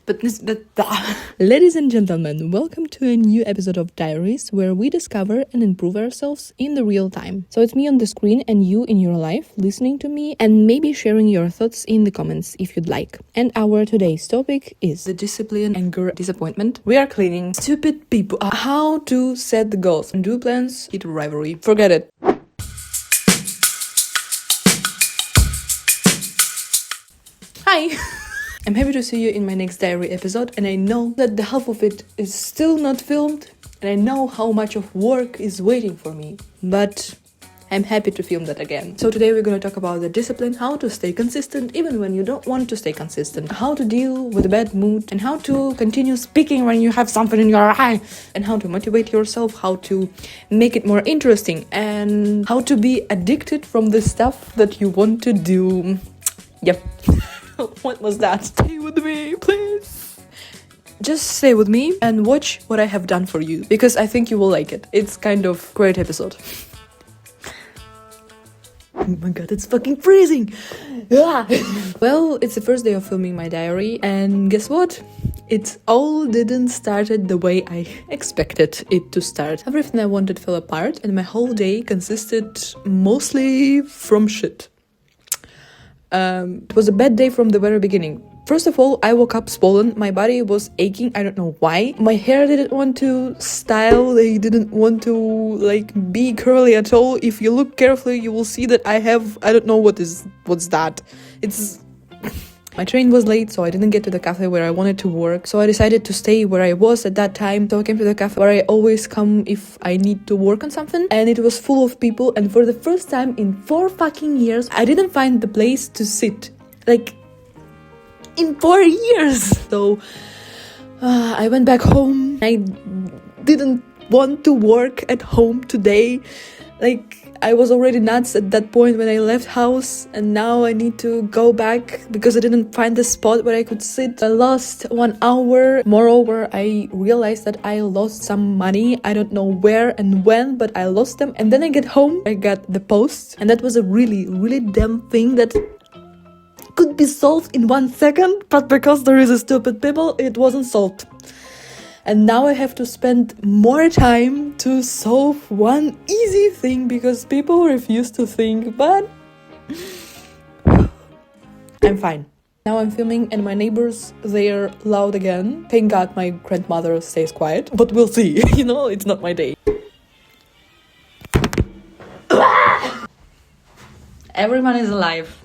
Ladies and gentlemen, welcome to a new episode of Diaries where we discover and improve ourselves in the real time. So it's me on the screen and you in your life listening to me and maybe sharing your thoughts in the comments if you'd like. And our today's topic is the discipline, anger, disappointment. We are cleaning stupid people. How to set the goals and do plans, eat rivalry. Forget it. Hi! I'm happy to see you in my next diary episode, and I know that the half of it is still not filmed, and I know how much of work is waiting for me, but I'm happy to film that again. So today we're going to talk about the discipline, how to stay consistent even when you don't want to stay consistent, how to deal with a bad mood, and how to continue speaking when you have something in your eye, and how to motivate yourself, how to make it more interesting, and how to be addicted from the stuff that you want to do. Yep. What was that? Stay with me, please. Just stay with me and watch what I have done for you, because I think you will like it. It's kind of great episode. Oh my god, it's fucking freezing. Well, it's the first day of filming my diary, and guess what? It all didn't started the way I expected it to start. Everything I wanted fell apart, and my whole day consisted mostly from shit. It was a bad day from the very beginning. First of all, I woke up swollen. My body was aching. I don't know why. My hair didn't want to style. They didn't want to be curly at all. If you look carefully, you will see that I don't know what's that. My train was late, so I didn't get to the cafe where I wanted to work. So I decided to stay where I was at that time. So I came to the cafe where I always come if I need to work on something. And it was full of people. And for the first time in 4 fucking years, I didn't find the place to sit. In 4 years. So I went back home. I didn't want to work at home today. I was already nuts at that point when I left house, and now I need to go back because I didn't find the spot where I could sit. I lost 1 hour. Moreover, I realized that I lost some money. I don't know where and when, but I lost them. And then I get home, I got the post, and that was a really, really damn thing that could be solved in 1 second, but because there is a stupid people, it wasn't solved. And now I have to spend more time to solve one easy thing because people refuse to think, but I'm fine. Now I'm filming and my neighbors, they're loud again. Thank God my grandmother stays quiet, but we'll see. It's not my day. Everyone is alive.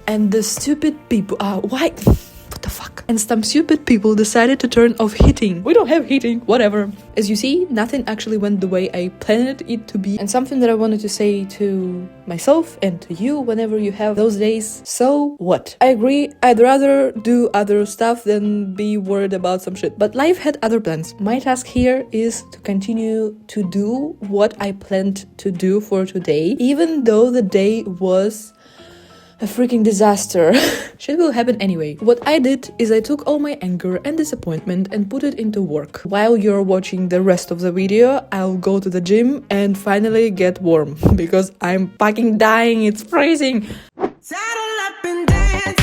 And the stupid people are why? What the fuck? And some stupid people decided to turn off heating. We don't have heating, whatever. As you see, nothing actually went the way I planned it to be. And something that I wanted to say to myself and to you whenever you have those days. So what? I agree, I'd rather do other stuff than be worried about some shit. But life had other plans. My task here is to continue to do what I planned to do for today, even though the day was a freaking disaster. Shit will happen anyway. What I did is I took all my anger and disappointment and put it into work. While you're watching the rest of the video, I'll go to the gym and finally get warm because I'm fucking dying. It's freezing. Saddle up and dance.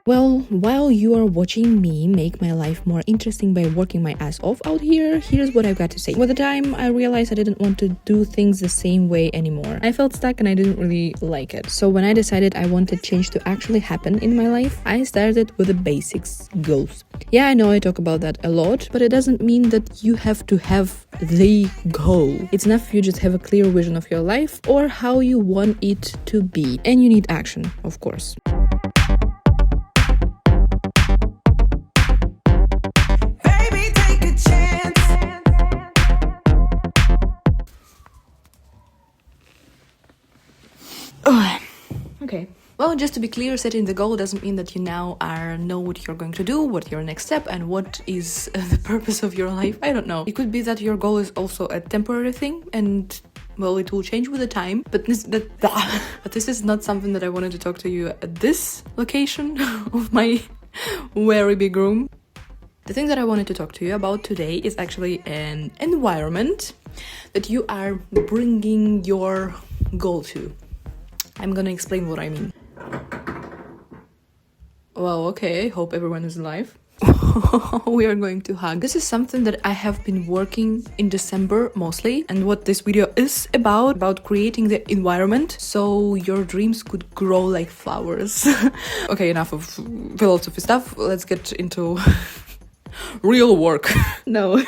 Well, while you are watching me make my life more interesting by working my ass off out here, here's what I've got to say. With the time, I realized I didn't want to do things the same way anymore. I felt stuck and I didn't really like it. So when I decided I wanted change to actually happen in my life, I started with the basics, goals. Yeah, I know I talk about that a lot, but it doesn't mean that you have to have the goal. It's enough if you just have a clear vision of your life or how you want it to be. And you need action, of course. Okay. Well, just to be clear, setting the goal doesn't mean that you now know what you're going to do, what your next step, and what is the purpose of your life. I don't know. It could be that your goal is also a temporary thing, and well, it will change with the time. But this is not something that I wanted to talk to you at this location of my very big room. The thing that I wanted to talk to you about today is actually an environment that you are bringing your goal to. I'm gonna explain what I mean. Well, okay, hope everyone is alive. We are going to hug. This is something that I have been working in December mostly, and what this video is about creating the environment so your dreams could grow like flowers. Okay, enough of philosophy stuff. Let's get into real work. No.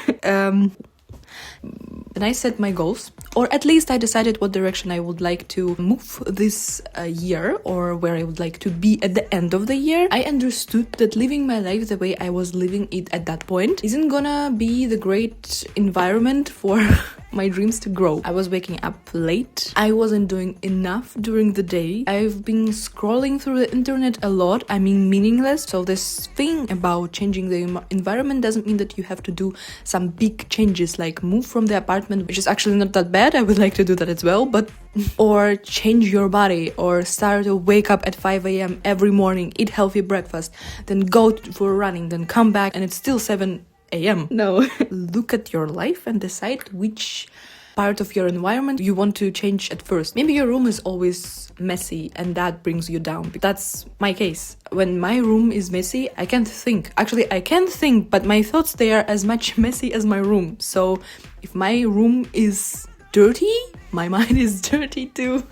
And I set my goals, or at least I decided what direction I would like to move this year, or where I would like to be at the end of the year. I understood that living my life the way I was living it at that point isn't gonna be the great environment for my dreams to grow. I was waking up late. I wasn't doing enough during the day. I've been scrolling through the internet a lot. I mean, meaningless. So this thing about changing the environment doesn't mean that you have to do some big changes, like move from the apartment, which is actually not that bad. I would like to do that as well, but or change your body, or start to wake up at 5 a.m. every morning, eat healthy breakfast, then go for running, then come back and it's still 7 a.m. No. Look at your life and decide which part of your environment you want to change at first. Maybe your room is always messy and that brings you down. That's my case. When my room is messy, I can't think. Actually, I can think, but my thoughts, they are as much messy as my room. So if my room is dirty, my mind is dirty too.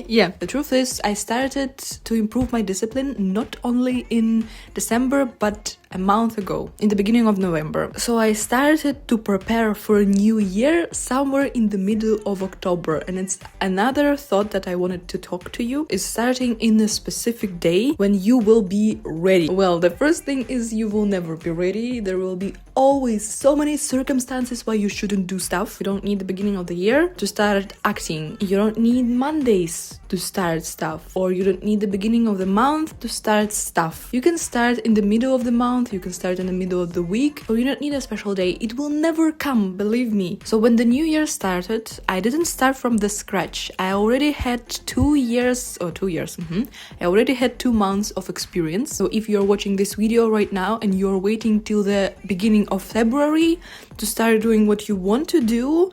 Yeah, the truth is I started to improve my discipline not only in December but a month ago, in the beginning of November. So I started to prepare for a new year somewhere in the middle of October, and it's another thought that I wanted to talk to you, is starting in a specific day when you will be ready. Well, the first thing is you will never be ready. There will be always so many circumstances why you shouldn't do stuff. You don't need the beginning of the year to start acting. You don't need Mondays to start stuff, or you don't need the beginning of the month to start stuff. You can start in the middle of the month, you can start in the middle of the week, or you don't need a special day. It will never come, believe me. So when the new year started, I didn't start from the scratch. I already had 2 years. I already had 2 months of experience. So if you're watching this video right now and you're waiting till the beginning of February to start doing what you want to do,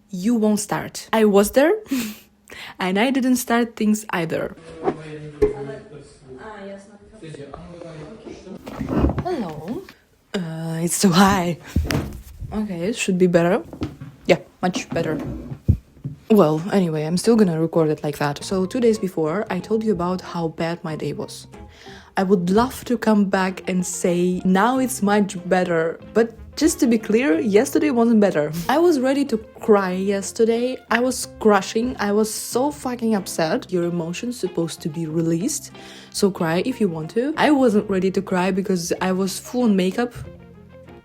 you won't start. I was there and I didn't start things either. Hello. It's too high. Okay, it should be better. Yeah, much better. Well, anyway, I'm still gonna record it like that. So 2 days before, I told you about how bad my day was. I would love to come back and say, now it's much better. But just to be clear, yesterday wasn't better. I was ready to cry yesterday. I was crushing. I was so fucking upset. Your emotions supposed to be released. So cry if you want to. I wasn't ready to cry because I was full on makeup.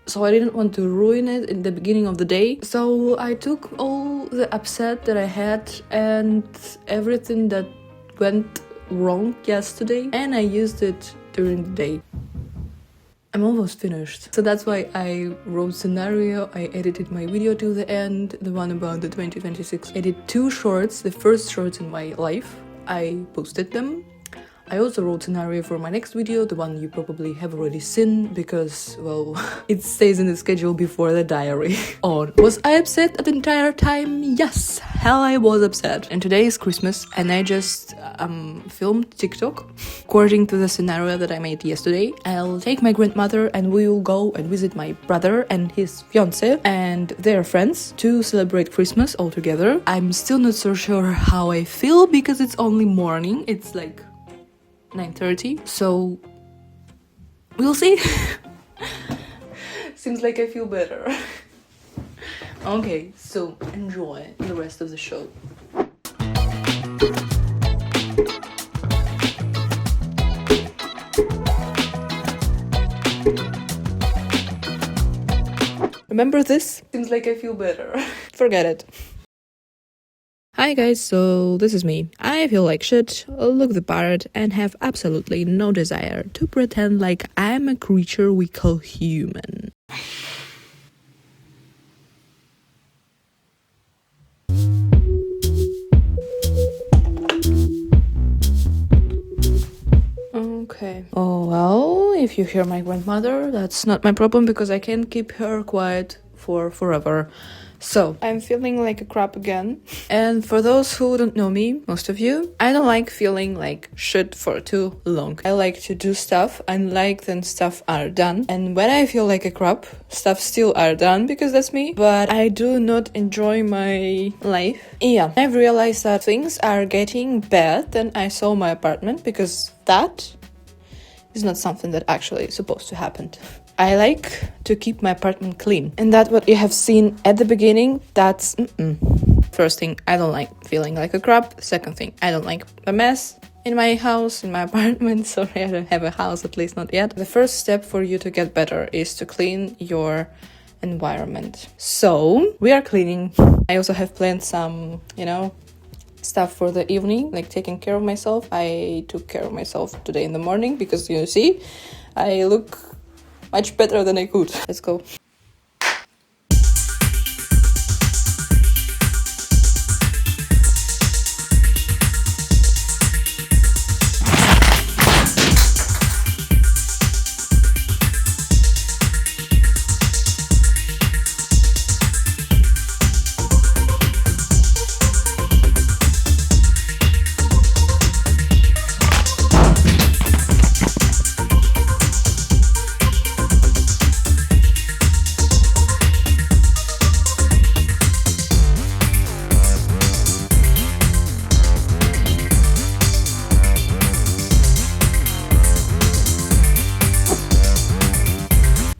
So I didn't want to ruin it in the beginning of the day. So I took all the upset that I had and everything that went wrong yesterday, and I used it during the day. I'm almost finished. So that's why I wrote scenario, I edited my video to the end, the one about the 2026. I did 2 shorts, the first shorts in my life. I posted them. I also wrote scenario for my next video, the one you probably have already seen, because, well, it stays in the schedule before the diary. Oh, was I upset the entire time? Yes, hell I was upset. And today is Christmas, and I just filmed TikTok according to the scenario that I made yesterday. I'll take my grandmother and we will go and visit my brother and his fiance and their friends to celebrate Christmas all together. I'm still not so sure how I feel because it's only morning. It's like 9:30, so we'll see. Seems like I feel better. Okay, so enjoy the rest of the show. Remember this? Seems like I feel better. Forget it. Hi guys, so this is me. I feel like shit, look the part, and have absolutely no desire to pretend like I'm a creature we call human. Okay. Oh well, if you hear my grandmother, that's not my problem because I can't keep her quiet for forever. So, I'm feeling like a crap again. And for those who don't know me, most of you, I don't like feeling like shit for too long. I like to do stuff and like then stuff are done. And when I feel like a crap, stuff still are done because that's me. But I do not enjoy my life. Yeah, I've realized that things are getting bad. Then I saw my apartment because that is not something that actually is supposed to happen. I like to keep my apartment clean. And that what you have seen at the beginning, that's First thing, I don't like feeling like a crap. Second thing, I don't like a mess in my house, in my apartment. Sorry, I don't have a house, at least not yet. The first step for you to get better is to clean your environment. So, we are cleaning. I also have planned some, stuff for the evening, like taking care of myself. I took care of myself today in the morning because you see, I look much better than I could. Let's go.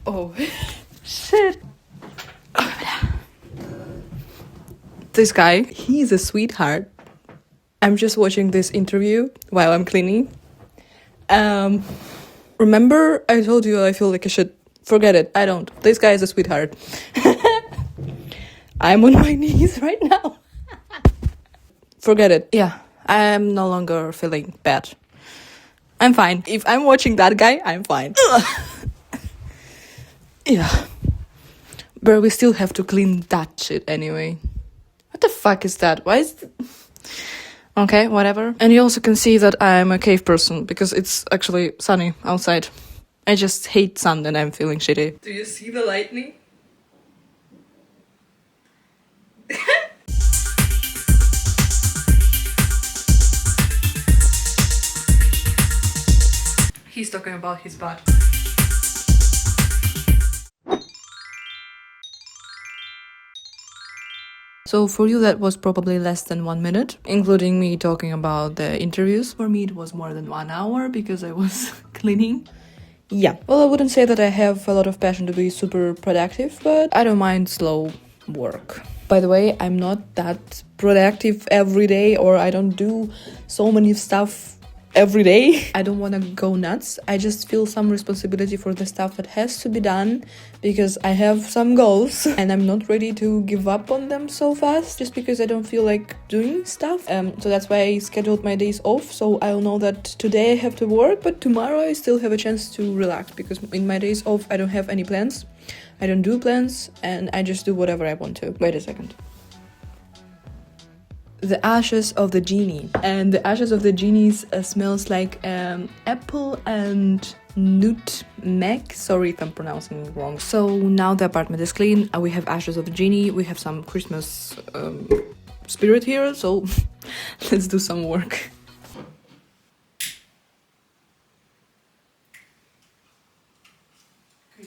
Oh, shit. This guy, he's a sweetheart. I'm just watching this interview while I'm cleaning. Remember I told you I feel like a shit? Forget it, I don't. This guy is a sweetheart. I'm on my knees right now. Forget it. Yeah, I'm no longer feeling bad. I'm fine. If I'm watching that guy, I'm fine. Yeah. But we still have to clean that shit anyway. What the fuck is that? Why is... Okay, whatever. And you also can see that I'm a cave person because it's actually sunny outside. I just hate sun and I'm feeling shitty. Do you see the lightning? He's talking about his butt. So for you that was probably less than 1 minute, including me talking about the interviews. For me it was more than 1 hour because I was cleaning. Yeah, well, I wouldn't say that I have a lot of passion to be super productive, but I don't mind slow work. By the way, I'm not that productive every day, or I don't do so many stuff every day. I don't want to go nuts. I just feel some responsibility for the stuff that has to be done because I have some goals and I'm not ready to give up on them so fast just because I don't feel like doing stuff. So that's why I scheduled my days off, so I'll know that today I have to work, but tomorrow I still have a chance to relax because in my days off I don't have any plans. I don't do plans and I just do whatever I want to. Wait a second. The ashes of the genie, and the ashes of the genies smells like apple and nutmeg. Sorry if I'm pronouncing it wrong. So now the apartment is clean. We have ashes of the genie. We have some Christmas spirit here. So let's do some work.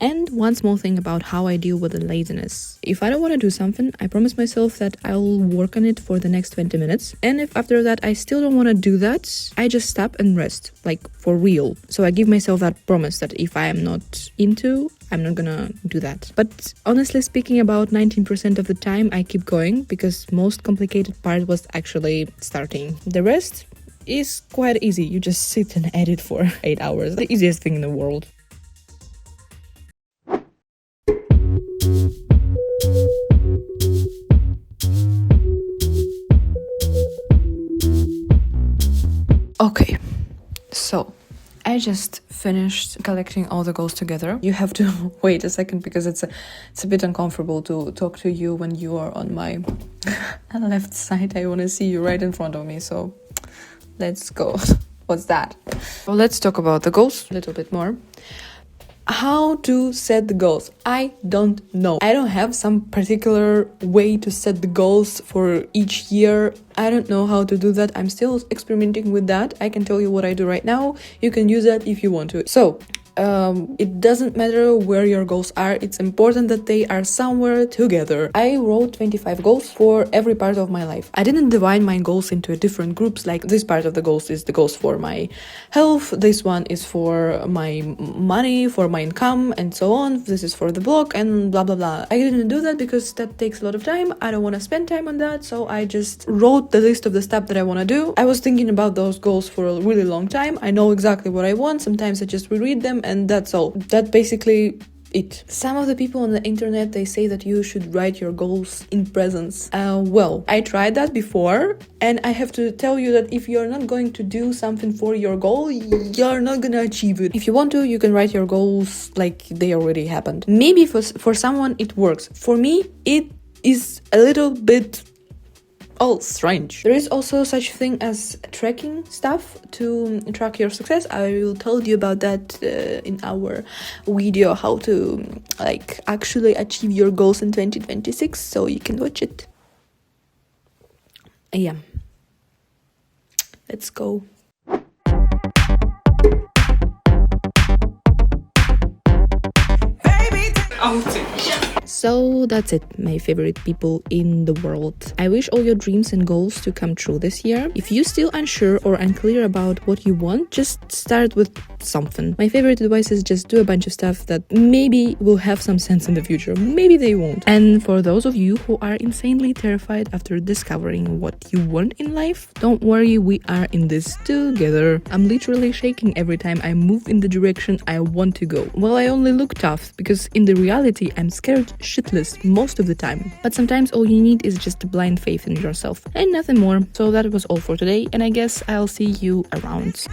And one small thing about how I deal with the laziness. If I don't want to do something, I promise myself that I'll work on it for the next 20 minutes. And if after that I still don't want to do that, I just stop and rest, like for real. So I give myself that promise that if I am not into, I'm not gonna do that. But honestly speaking, about 19% of the time I keep going because most complicated part was actually starting. The rest is quite easy. You just sit and edit for 8 hours. The easiest thing in the world. Okay, so I just finished collecting all the goals together. You have to wait a second because it's a bit uncomfortable to talk to you when you are on my left side. I want to see you right in front of me, so let's go. What's that? Well, let's talk about the goals a little bit more. How to set the goals? I don't know. I don't have some particular way to set the goals for each year. I don't know how to do that. I'm still experimenting with that. I can tell you what I do right now. You can use that if you want to. So, it doesn't matter where your goals are. It's important that they are somewhere together. I wrote 25 goals for every part of my life. I didn't divide my goals into different groups, like this part of the goals is the goals for my health, this one is for my money, for my income, and so on. This is for the blog and blah blah blah. I didn't do that because that takes a lot of time. I don't want to spend time on that, so I just wrote the list of the stuff that I want to do. I was thinking about those goals for a really long time. I know exactly what I want. Sometimes I just reread them and that's all. That basically it. Some of the people on the internet, they say that you should write your goals in presence. Well, I tried that before and I have to tell you that if you're not going to do something for your goal, you're not gonna achieve it. If you want to, you can write your goals like they already happened. Maybe for someone it works. For me, it is a little bit strange. There is also such thing as tracking stuff to track your success. I will tell you about that in our video, how to actually achieve your goals in 2026, so you can watch it. Yeah, let's go. So that's it, my favorite people in the world. I wish all your dreams and goals to come true this year. If you're still unsure or unclear about what you want, just start with something. My favorite advice is just do a bunch of stuff that maybe will have some sense in the future. Maybe they won't. And for those of you who are insanely terrified after discovering what you want in life, don't worry, we are in this together. I'm literally shaking every time I move in the direction I want to go. Well, I only look tough because in the reality I'm scared shitless most of the time. But sometimes all you need is just a blind faith in yourself and nothing more. So that was all for today, and I guess I'll see you around.